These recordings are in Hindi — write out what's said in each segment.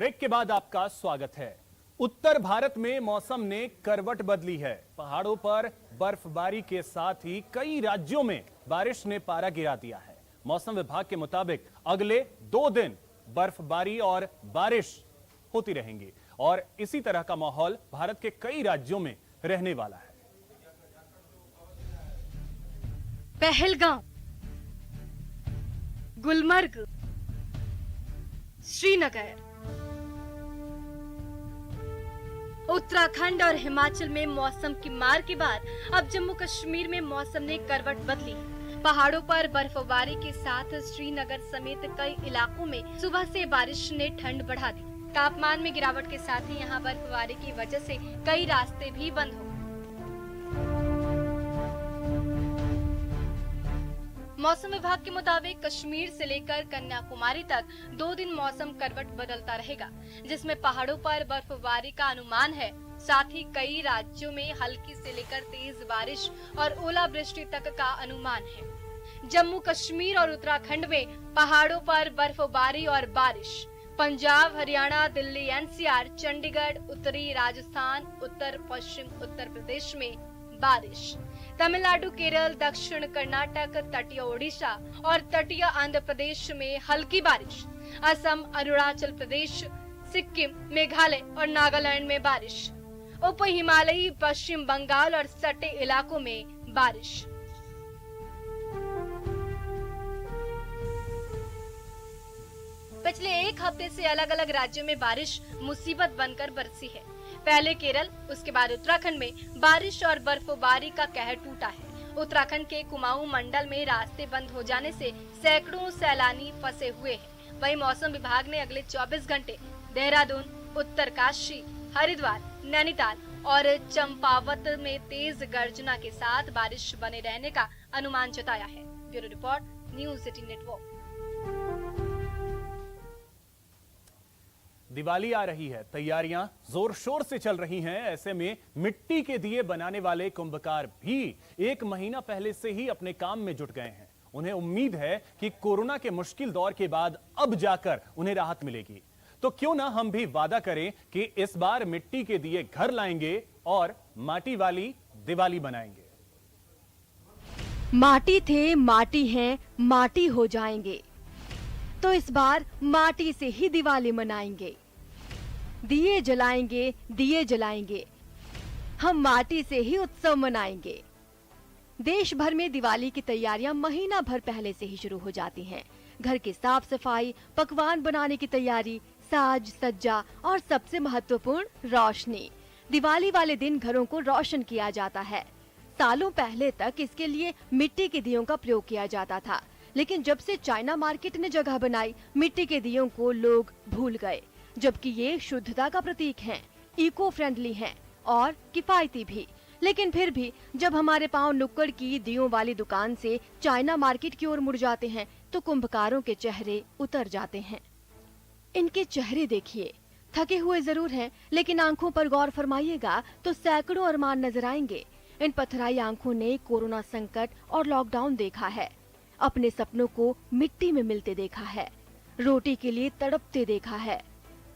ब्रेक के बाद आपका स्वागत है। उत्तर भारत में मौसम ने करवट बदली है। पहाड़ों पर बर्फबारी के साथ ही कई राज्यों में बारिश ने पारा गिरा दिया है। मौसम विभाग के मुताबिक अगले 2 दिन बर्फबारी और बारिश होती रहेंगी और इसी तरह का माहौल भारत के कई राज्यों में रहने वाला है। पहलगाम, गुलमर्ग, श्रीनगर, उत्तराखंड और हिमाचल में मौसम की मार के बाद अब जम्मू कश्मीर में मौसम ने करवट बदली। पहाड़ों पर बर्फबारी के साथ श्रीनगर समेत कई इलाकों में सुबह से बारिश ने ठंड बढ़ा दी। तापमान में गिरावट के साथ ही यहां बर्फबारी की वजह से कई रास्ते भी बंद हो गए। मौसम विभाग के मुताबिक कश्मीर से लेकर कन्याकुमारी तक 2 दिन मौसम करवट बदलता रहेगा, जिसमें पहाड़ों पर बर्फबारी का अनुमान है। साथ ही कई राज्यों में हल्की से लेकर तेज बारिश और ओलावृष्टि तक का अनुमान है। जम्मू कश्मीर और उत्तराखंड में पहाड़ों पर बर्फबारी और बारिश। पंजाब, हरियाणा, दिल्ली, एनसीआर, चंडीगढ़, उत्तरी राजस्थान, उत्तर पश्चिम उत्तर प्रदेश में बारिश। तमिलनाडु, केरल, दक्षिण कर्नाटक, तटीय ओडिशा और तटीय आंध्र प्रदेश में हल्की बारिश। असम, अरुणाचल प्रदेश, सिक्किम, मेघालय और नागालैंड में बारिश। उप हिमालयी पश्चिम बंगाल और सटे इलाकों में बारिश। पिछले 1 हफ्ते से अलग अलग राज्यों में बारिश मुसीबत बनकर बरसी है। पहले केरल, उसके बाद उत्तराखंड में बारिश और बर्फबारी का कहर टूटा है। उत्तराखंड के कुमाऊं मंडल में रास्ते बंद हो जाने से सैकड़ों सैलानी फंसे हुए हैं। वहीं मौसम विभाग ने अगले 24 घंटे देहरादून, उत्तरकाशी, हरिद्वार, नैनीताल और चंपावत में तेज गर्जना के साथ बारिश बने रहने का अनुमान जताया है। Bureau report, news 18 network. Diwali आ रही है, तैयारियां जोर शोर से चल रही हैं। ऐसे में मिट्टी के दिए बनाने वाले कुंभकार भी 1 महीना पहले से ही अपने काम में जुट गए हैं। उन्हें उम्मीद है कि कोरोना के मुश्किल दौर के बाद अब जाकर उन्हें राहत मिलेगी। तो क्यों ना हम भी वादा करें कि इस बार मिट्टी के दिए घर लाएंगे और माटी वाली दिवाली बनाएंगे। माटी थे, माटी हैं, माटी हो जाएंगे। तो इस बार माटी से ही दिवाली मनाएंगे। दिए जलाएंगे, दिए जलाएंगे, हम माटी से ही उत्सव मनाएंगे। देश भर में दिवाली की तैयारियां महीना भर पहले से ही शुरू हो जाती हैं। घर की साफ सफाई, पकवान बनाने की तैयारी, साज सज्जा और सबसे महत्वपूर्ण रोशनी। दिवाली वाले दिन घरों को रोशन किया जाता है। सालों पहले तक इसके लिए मिट्टी के दियों का प्रयोग किया जाता था, लेकिन जब से चाइना मार्केट ने जगह बनाई, मिट्टी के दियों को लोग भूल गए। जबकि ये शुद्धता का प्रतीक हैं, इको फ्रेंडली हैं और किफायती भी। लेकिन फिर भी जब हमारे पांव नुक्कड़ की दियों वाली दुकान से चाइना मार्केट की ओर मुड़ जाते हैं तो कुंभकारों के चेहरे उतर जाते हैं। इनके चेहरे देखिए, थके हुए जरूर हैं, लेकिन आंखों पर गौर फरमाइएगा तो सैकड़ों अरमान नजर आएंगे। इन पथराई आंखों ने कोरोना संकट और लॉकडाउन देखा है, अपने सपनों को मिट्टी में मिलते देखा है, रोटी के लिए तड़पते देखा है।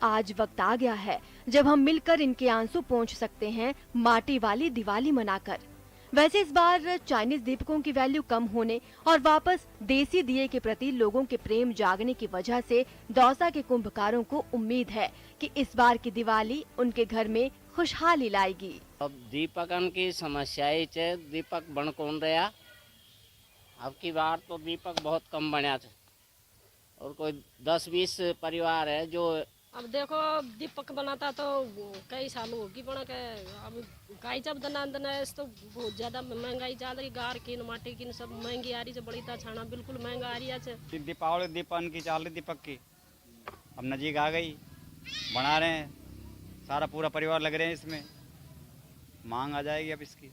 आज वक्त आ गया है जब हम मिलकर इनके आंसू पोंछ सकते हैं माटी वाली दिवाली मनाकर। वैसे इस बार चाइनीज दीपकों की वैल्यू कम होने और वापस देसी दिए के प्रति लोगों के प्रेम जागने की वजह से दौसा के कुंभकारों को उम्मीद है कि इस बार की दिवाली उनके घर में खुशहाली लाएगी। अब दीपकन की समस्या दीपक बन कौन रहा। अब की बार तो दीपक बहुत कम बना थे और कोई 10-20 परिवार है जो अब देखो दीपक बनाता तो कई साल होगी बना के। अब काई जब दना तो बहुत ज्यादा महंगाई ज्यादा गार की माटी की सब महंगी आ रही है। बड़ी ता छाना बिल्कुल महंगा आ रही है। दीपावली दीपन की चाल दीपक की अब नजीक आ गई, बना रहे हैं, सारा पूरा परिवार लग रहे हैं इसमें, मांग आ जाएगी अब इसकी।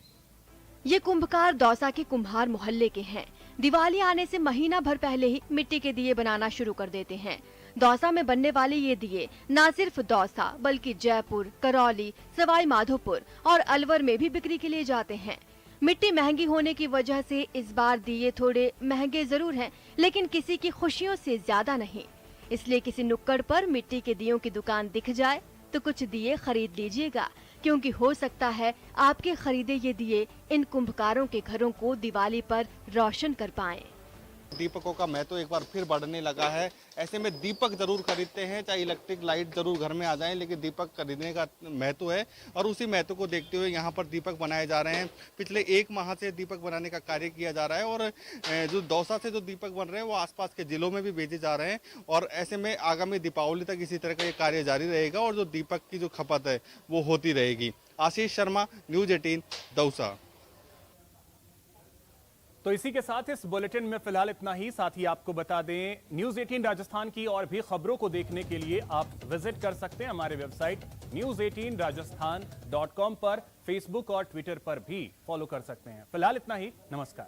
ये कुंभकार दौसा के कुम्हार मोहल्ले के हैं। दिवाली आने से महीना भर पहले ही मिट्टी के दिए बनाना शुरू कर देते हैं। दौसा में बनने वाले ये दिए न सिर्फ दौसा बल्कि जयपुर, करौली, सवाई माधोपुर और अलवर में भी बिक्री के लिए जाते हैं। मिट्टी महंगी होने की वजह से इस बार दिए थोड़े महंगे जरूर हैं, लेकिन किसी की खुशियों से ज्यादा नहीं। इसलिए किसी नुक्कड़ पर मिट्टी के दियों की दुकान दिख जाए तो कुछ दिए खरीद लीजिएगा, क्योंकि हो सकता है आपके खरीदे ये दिए इन कुंभकारों के घरों को दिवाली पर रोशन कर पाएं। दीपकों का महत्व एक बार फिर बढ़ने लगा है। ऐसे में दीपक जरूर खरीदते हैं, चाहे इलेक्ट्रिक लाइट जरूर घर में आ जाए, लेकिन दीपक खरीदने का महत्व है और उसी महत्व को देखते हुए यहाँ पर दीपक बनाए जा रहे हैं। पिछले 1 माह से दीपक बनाने का कार्य किया जा रहा है और जो दौसा से जो दीपक बन रहे हैं वो आसपास के जिलों में भी भेजे जा रहे हैं और ऐसे में आगामी दीपावली तक इसी तरह का ये कार्य जारी रहेगा और जो दीपक की जो खपत है वो होती रहेगी। आशीष शर्मा, न्यूज 18, दौसा। तो इसी के साथ इस बुलेटिन में फिलहाल इतना ही। साथ ही आपको बता दें, न्यूज 18 राजस्थान की और भी खबरों को देखने के लिए आप विजिट कर सकते हैं हमारे वेबसाइट news18rajasthan.com पर। फेसबुक और ट्विटर पर भी फॉलो कर सकते हैं। फिलहाल इतना ही, नमस्कार।